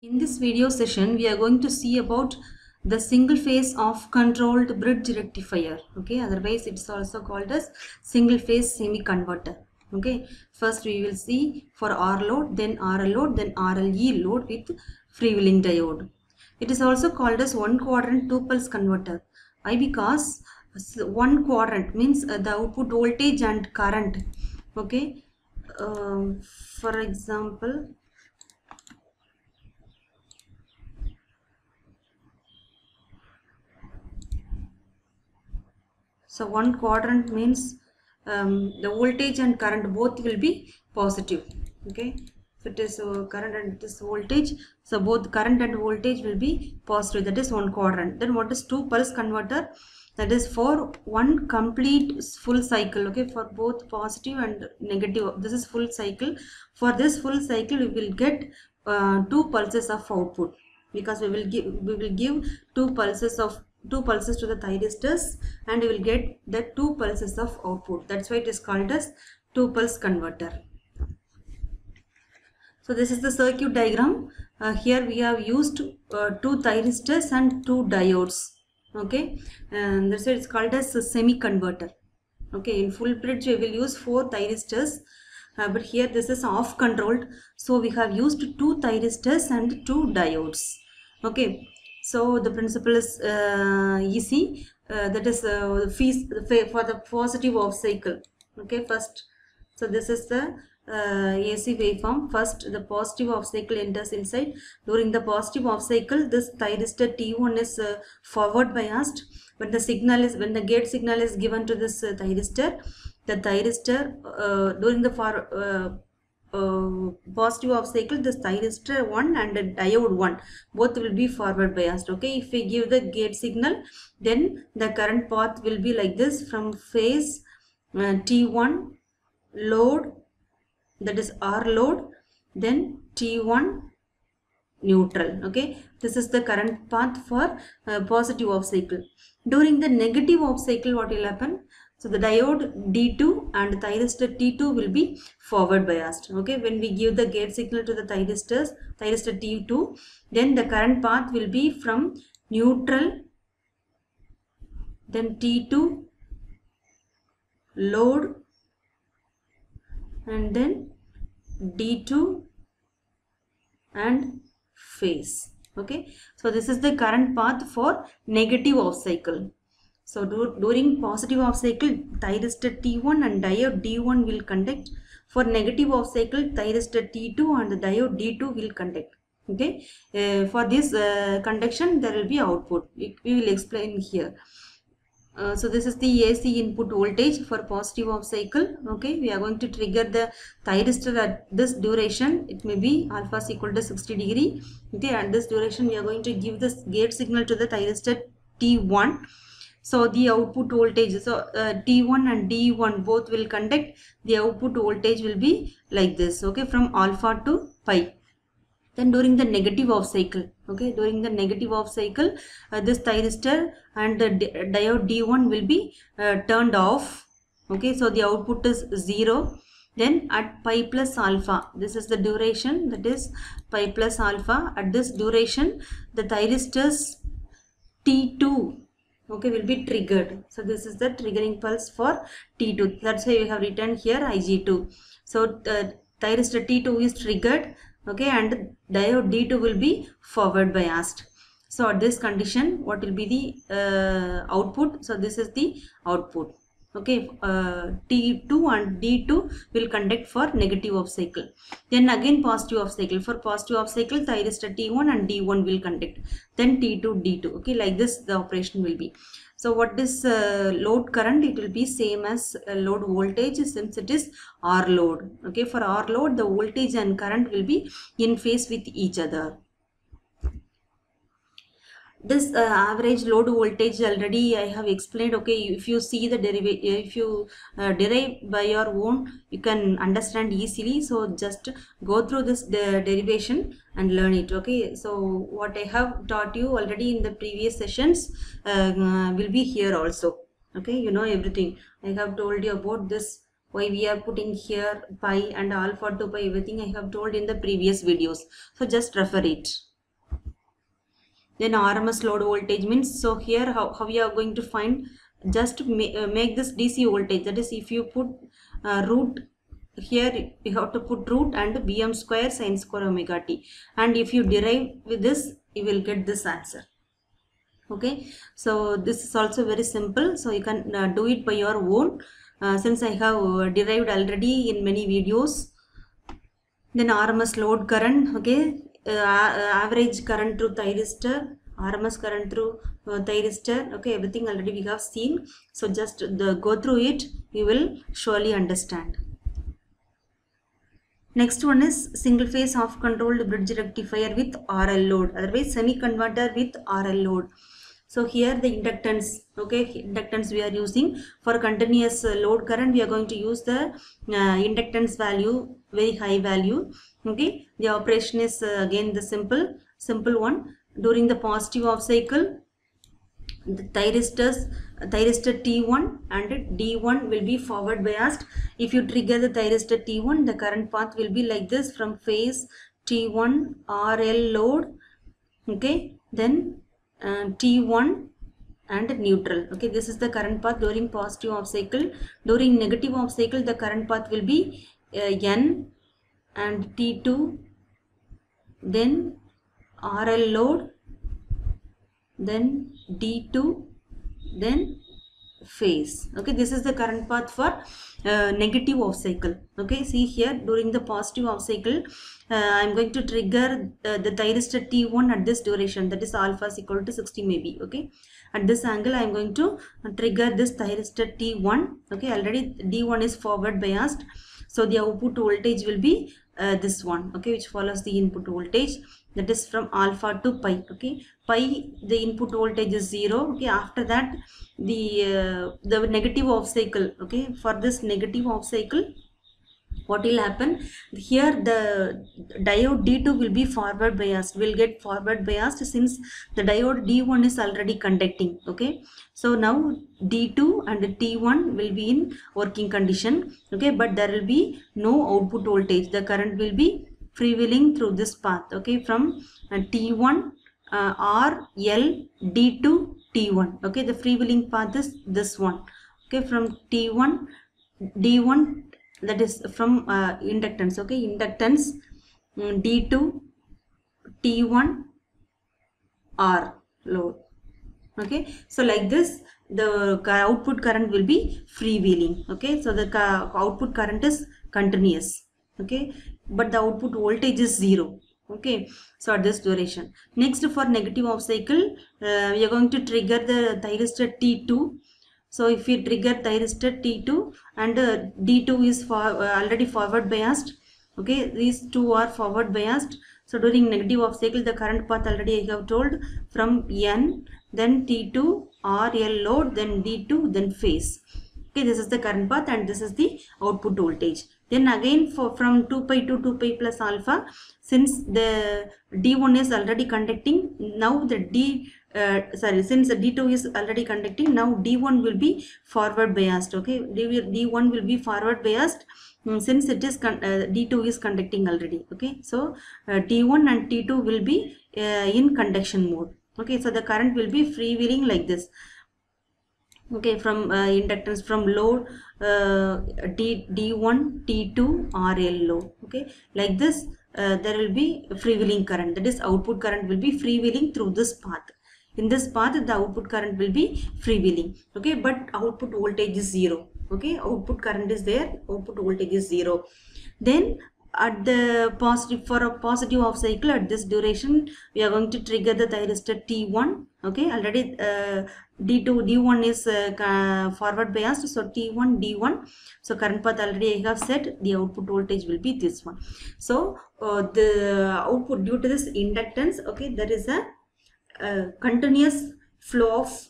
In this video session, we are going to see about the single phase of controlled bridge rectifier. Okay, otherwise it's also called as single phase semi converter. Okay, first we will see for R load, then RL load, then RLE load with freewheeling diode. It is also called as one quadrant two pulse converter. Why? Because one quadrant means the output voltage and current. Okay, for example. So one quadrant means the voltage and current both will be positive. Okay, so it is current and this voltage. So both current and voltage will be positive. That is one quadrant. Then what is two pulse converter? That is for one complete full cycle. Okay, for both positive and negative. This is full cycle. For this full cycle, we will get two pulses of output, because we will give two pulses to the thyristors, and we will get the two pulses of output. That's why it is called as two pulse converter. So this is the circuit diagram. Here we have used two thyristors and two diodes. Okay, and that's why it's called as a semi converter. Okay, in full bridge we will use four thyristors, but here this is off controlled, so we have used two thyristors and two diodes. Okay, so the principle is easy. That is for the positive off cycle. Okay, first, so this is the AC waveform. First, the positive off cycle enters inside. During the positive off cycle, this thyristor T1 is forward biased. When the gate signal is given to this thyristor, the thyristor during the positive off cycle, this thyristor 1 and the diode 1 both will be forward biased. Okay, if we give the gate signal, then the current path will be like this from phase T1 load, that is R load, then T1 neutral. Okay, this is the current path for positive off cycle. During the negative off cycle, what will happen? So the diode D2 and thyristor T2 will be forward biased. Okay, when we give the gate signal to the thyristor T2, then the current path will be from neutral, then T2 load, and then D2 and phase. Okay, so this is the current path for negative off cycle. So during positive off cycle, thyristor T1 and diode D1 will conduct. For negative off cycle, thyristor T2 and the diode D2 will conduct. Okay, for this conduction there will be output. We will explain here. So this is the AC input voltage for positive off cycle. Okay, we are going to trigger the thyristor at this duration. It may be alpha is equal to 60 degree. Okay, at this duration we are going to give this gate signal to the thyristor T1. So the output voltage, so T1 and D1 both will conduct. The output voltage will be like this. Okay, from alpha to pi. Then during the negative off cycle, okay, during the negative off cycle, this thyristor and the diode D1 will be turned off. Okay, so the output is 0. Then at pi plus alpha, this is the duration, that is pi plus alpha. At this duration, the thyristors T2, okay, will be triggered. So this is the triggering pulse for T2. That's why we have written here IG2. So thyristor T2 is triggered. Okay, and diode D2 will be forward biased. So at this condition, what will be the output? So this is the output. Okay, T2 and D2 will conduct for negative off cycle. Then again positive off cycle. For positive off cycle, thyristor T1 and D1 will conduct. Then T2, D2. Okay, like this the operation will be. So what is load current? It will be same as load voltage, since it is R load. Okay, for R load, the voltage and current will be in phase with each other. This average load voltage already I have explained. Okay, if you see the if you derive by your own, you can understand easily. So just go through this derivation and learn it. Okay, so what I have taught you already in the previous sessions will be here also. Okay, you know everything. I have told you about this, why we are putting here pi and alpha to pi, everything I have told in the previous videos. So just refer it. Then RMS load voltage means, so here how we are going to find, just make this DC voltage. That is, if you put root here, you have to put root and Vm square sin square omega t, and if you derive with this, you will get this answer. Okay, so this is also very simple, so you can do it by your own, since I have derived already in many videos. Then RMS load current, okay, average current through thyristor, RMS current through thyristor, okay, everything already we have seen. So just go through it, you will surely understand. Next one is single phase half controlled bridge rectifier with RL load, otherwise semi converter with RL load. So here the inductance, okay, inductance we are using for continuous load current, we are going to use the inductance value, very high value. Okay, the operation is again the simple one. During the positive off cycle, the thyristor T1 and D1 will be forward biased. If you trigger the thyristor T1, the current path will be like this from phase T1 RL load, okay, then T1 and neutral. Okay, this is the current path during positive off cycle. During negative off cycle, the current path will be N and T2, then RL load, then D2, then phase. Okay, this is the current path for negative off cycle. Okay, see here, during the positive off cycle, I am going to trigger the thyristor T1 at this duration, that is alpha is equal to 60 maybe. Okay, at this angle I am going to trigger this thyristor T1. Okay, already D1 is forward biased, so the output voltage will be this one, okay, which follows the input voltage, that is from alpha to pi. Okay, pi, the input voltage is 0. Okay, after that the negative off cycle, okay, for this negative off cycle, what will happen here, the diode D2 will be forward biased, will get forward biased, since the diode D1 is already conducting. Okay, so now D2 and T1 will be in working condition. Okay, but there will be no output voltage, the current will be freewheeling through this path. Okay, from T1 R L D2 T1. Okay, the freewheeling path is this one. Okay, from T1 D1, that is from inductance. Okay, inductance D2 T1 R load. Okay, so like this the output current will be freewheeling. Okay, so the output current is continuous. Okay, but the output voltage is 0. Okay, so at this duration. Next, for negative off cycle, we are going to trigger the thyristor T2. So if we trigger thyristor T2 and D2 is already forward biased. Okay, these two are forward biased. So during negative off cycle, the current path already I have told, from N, then T2 RL load, then D2, then phase. Okay, this is the current path and this is the output voltage. Then again from 2 pi to 2 pi plus alpha, since the D1 is already conducting, now the since the D2 is already conducting, now D1 will be forward biased. Okay, D1 will be forward biased since it is D2 is conducting already. Okay, so D1 and T2 will be in conduction mode. Okay, so the current will be freewheeling like this. Okay, from inductance from load D1 T2 RL load. Okay, like this there will be freewheeling current, that is output current will be freewheeling through this path. In this path the output current will be freewheeling. Okay, but output voltage is 0. Okay, output current is there, output voltage is 0. Then at the positive, for a positive off cycle, at this duration we are going to trigger the thyristor T1. Okay, already D1 is forward biased, so T1 D1, so current path already I have said, the output voltage will be this one. So the output, due to this inductance, okay, there is a continuous flow of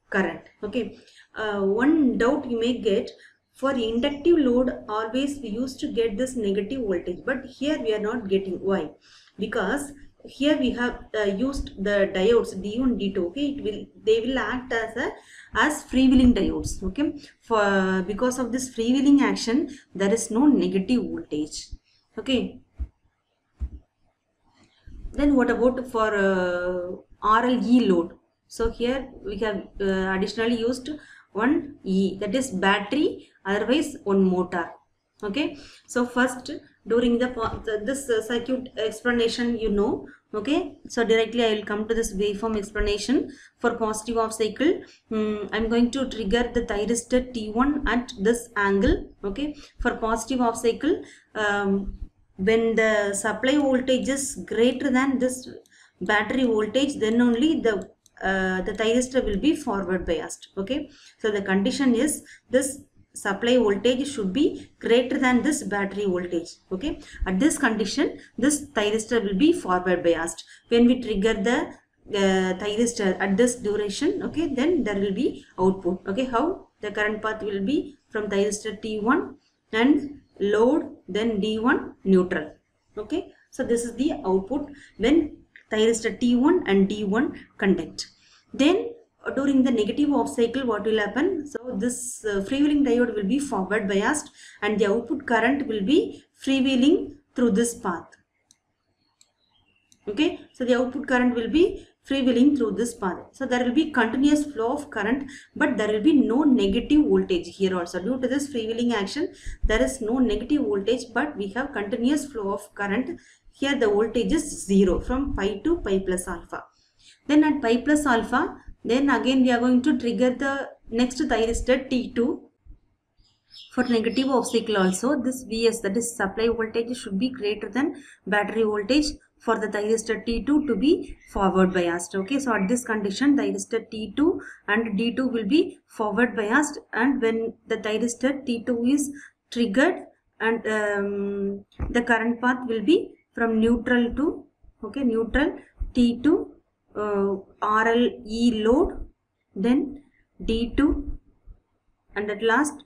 current. Okay, one doubt you may get, for inductive load always we used to get this negative voltage, but here we are not getting. Why? Because here we have used the diodes D1 D2. Okay, they will act as freewheeling diodes. Okay, because of this freewheeling action, there is no negative voltage. Okay, Then what about for RLE load? So here we have additionally used one E, that is battery, otherwise one motor. Okay, so first during this circuit explanation, you know. Okay, so directly I will come to this waveform explanation. For positive off cycle, I'm going to trigger the thyristor T1 at this angle. Okay, for positive off cycle, when the supply voltage is greater than this battery voltage, then only the thyristor will be forward biased. Okay, so the condition is this supply voltage should be greater than this battery voltage. Okay, at this condition this thyristor will be forward biased. When we trigger the thyristor at this duration, okay, then there will be output. Okay, how the current path will be from thyristor T1 and load, then D1 neutral. Okay, so this is the output when thyristor T1 and D1 conduct. Then during the negative off cycle, what will happen? So this freewheeling diode will be forward biased and the output current will be freewheeling through this path. Okay, so the output current will be freewheeling through this path. So there will be continuous flow of current, but there will be no negative voltage here also. Due to this freewheeling action, there is no negative voltage, but we have continuous flow of current. Here the voltage is 0 from pi to pi plus alpha. Then at pi plus alpha, then again we are going to trigger the next thyristor T2. For negative off cycle also, this Vs, that is supply voltage, should be greater than battery voltage for the thyristor T2 to be forward biased. Okay, so at this condition thyristor T2 and D2 will be forward biased, and when the thyristor T2 is triggered, and the current path will be from neutral to, okay, neutral T2 RLE load, then D2, and at last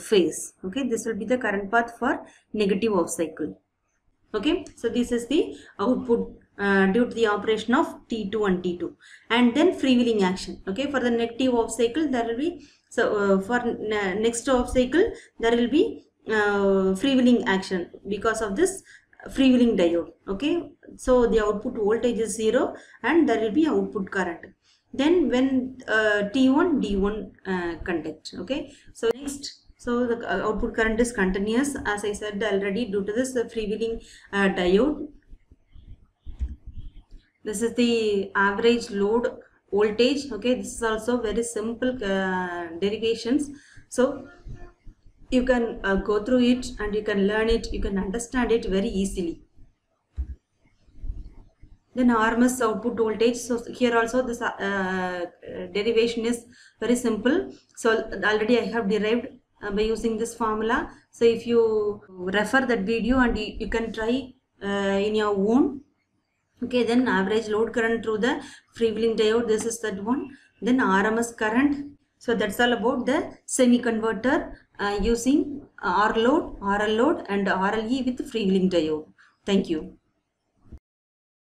phase. Okay, this will be the current path for negative off cycle. Okay, so this is the output due to the operation of T2 and T2, and then freewheeling action. Okay, for the negative off cycle there will be, so for next off cycle there will be freewheeling action because of this freewheeling diode. Okay, so the output voltage is 0 and there will be output current. Then when T1 D1 conduct. Okay, so next, so the output current is continuous, as I said already, due to this freewheeling diode. This is the average load voltage. Okay, this is also very simple derivations, so you can go through it and you can learn it, you can understand it very easily. Then RMS output voltage. So here also this derivation is very simple. So already I have derived by using this formula. So if you refer that video and you can try in your own. Okay, then average load current through the freewheeling diode, this is that one. Then RMS current. So that's all about the semi converter using R load, RL load and RLE with freewheeling diode. Thank you.